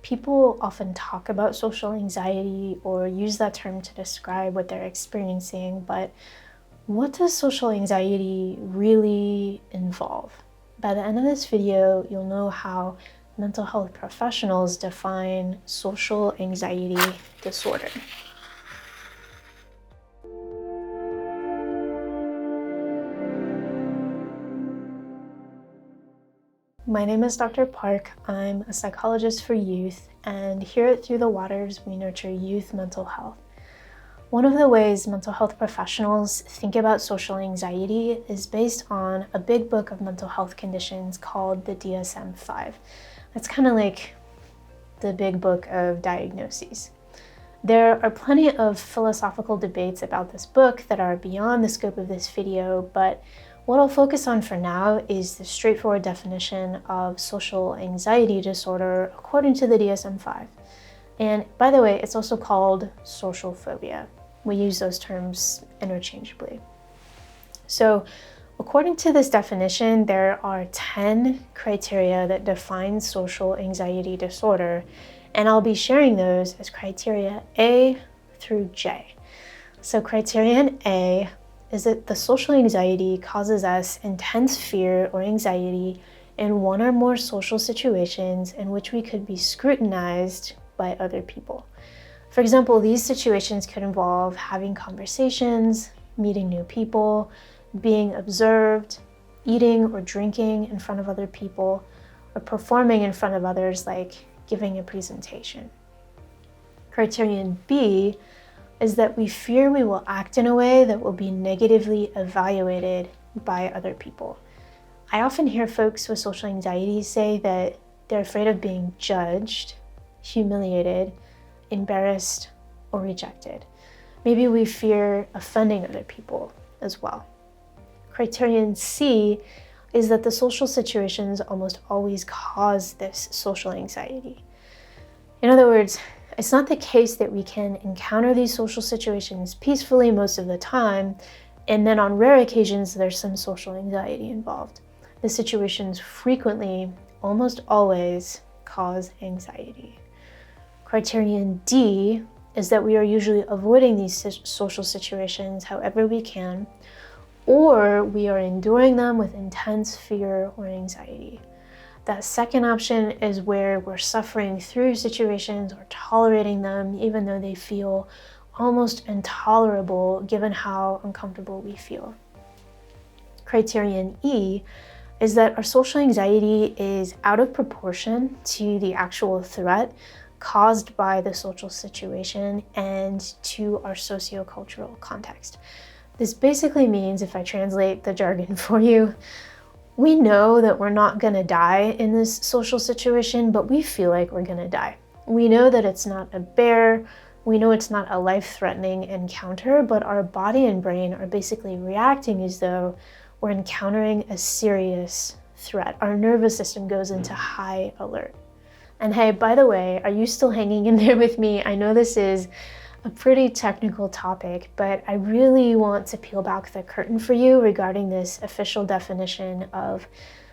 People often talk about social anxiety or use that term to describe what they're experiencing, but what does social anxiety really involve? By the end of this video, you'll know how mental health professionals define social anxiety disorder. My name is Dr. Parke. I'm a psychologist for youth, and here at Through the Waters, we nurture youth mental health. One of the ways mental health professionals think about social anxiety is based on a big book of mental health conditions called the DSM-5. That's kind of like the big book of diagnoses. There are plenty of philosophical debates about this book that are beyond the scope of this video, but what I'll focus on for now is the straightforward definition of social anxiety disorder according to the DSM-5. And by the way, it's also called social phobia. We use those terms interchangeably. So according to this definition, there are 10 criteria that define social anxiety disorder, and I'll be sharing those as criteria A through J. So criterion A is that the social anxiety causes us intense fear or anxiety in one or more social situations in which we could be scrutinized by other people. For example, these situations could involve having conversations, meeting new people, being observed, eating or drinking in front of other people, or performing in front of others, like giving a presentation. Criterion B is that we fear we will act in a way that will be negatively evaluated by other people. I often hear folks with social anxiety say that they're afraid of being judged, humiliated, embarrassed, or rejected. Maybe we fear offending other people as well. Criterion C is that the social situations almost always cause this social anxiety. In other words, it's not the case that we can encounter these social situations peacefully most of the time, and then on rare occasions there's some social anxiety involved. The situations frequently, almost always, cause anxiety. Criterion D is that we are usually avoiding these social situations however we can, or we are enduring them with intense fear or anxiety. That second option is where we're suffering through situations or tolerating them even though they feel almost intolerable given how uncomfortable we feel. Criterion E is that our social anxiety is out of proportion to the actual threat caused by the social situation and to our sociocultural context. This basically means, if I translate the jargon for you, we know that we're not gonna die in this social situation, but we feel like we're gonna die. We know that it's not a bear, we know it's not a life-threatening encounter, but our body and brain are basically reacting as though we're encountering a serious threat. Our nervous system goes into high alert. And hey, by the way, are you still hanging in there with me? I know this is a pretty technical topic, but I really want to peel back the curtain for you regarding this official definition of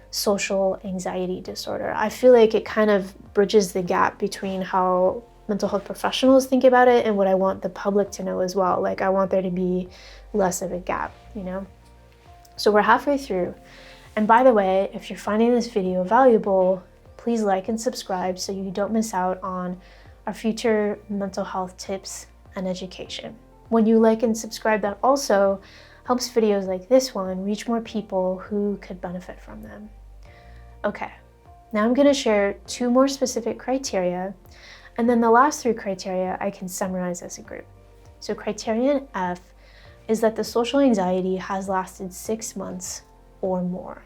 social anxiety disorder. I feel like it kind of bridges the gap between how mental health professionals think about it and what I want the public to know as well. Like, I want there to be less of a gap, you know? So we're halfway through. And by the way, if you're finding this video valuable, please like and subscribe so you don't miss out on our future mental health tips and education. When you like and subscribe, that also helps videos like this one reach more people who could benefit from them. Okay, now I'm gonna share 2 more specific criteria, and then the last 3 criteria I can summarize as a group. So criterion F is that the social anxiety has lasted 6 months or more.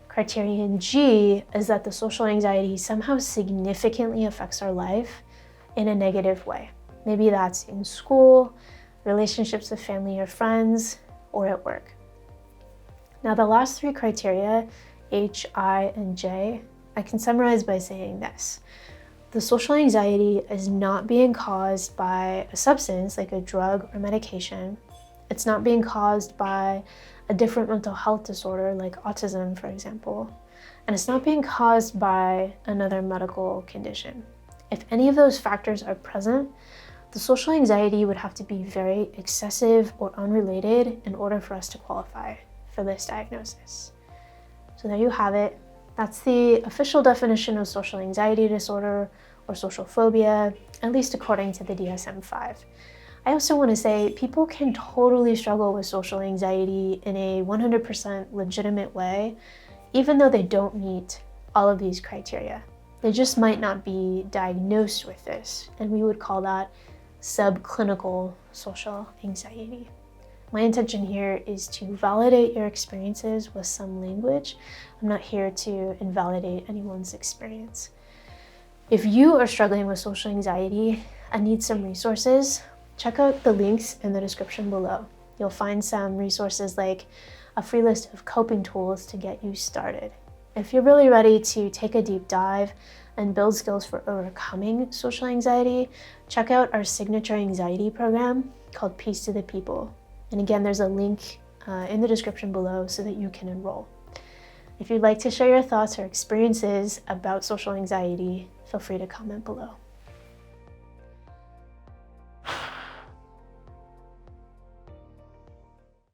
Criterion G is that the social anxiety somehow significantly affects our life in a negative way. Maybe that's in school, relationships with family or friends, or at work. Now the last 3 criteria, H, I, and J, I can summarize by saying this. The social anxiety is not being caused by a substance like a drug or medication. It's not being caused by a different mental health disorder like autism, for example. And it's not being caused by another medical condition. If any of those factors are present, the social anxiety would have to be very excessive or unrelated in order for us to qualify for this diagnosis. So there you have it. That's the official definition of social anxiety disorder or social phobia, at least according to the DSM-5. I also want to say people can totally struggle with social anxiety in a 100% legitimate way, even though they don't meet all of these criteria. They just might not be diagnosed with this, and we would call that subclinical social anxiety. My intention here is to validate your experiences with some language. I'm not here to invalidate anyone's experience. If you are struggling with social anxiety and need some resources, check out the links in the description below. You'll find some resources like a free list of coping tools to get you started. If you're really ready to take a deep dive and build skills for overcoming social anxiety, check out our signature anxiety program called Peace to the People. And again, there's a link in the description below so that you can enroll. If you'd like to share your thoughts or experiences about social anxiety, feel free to comment below.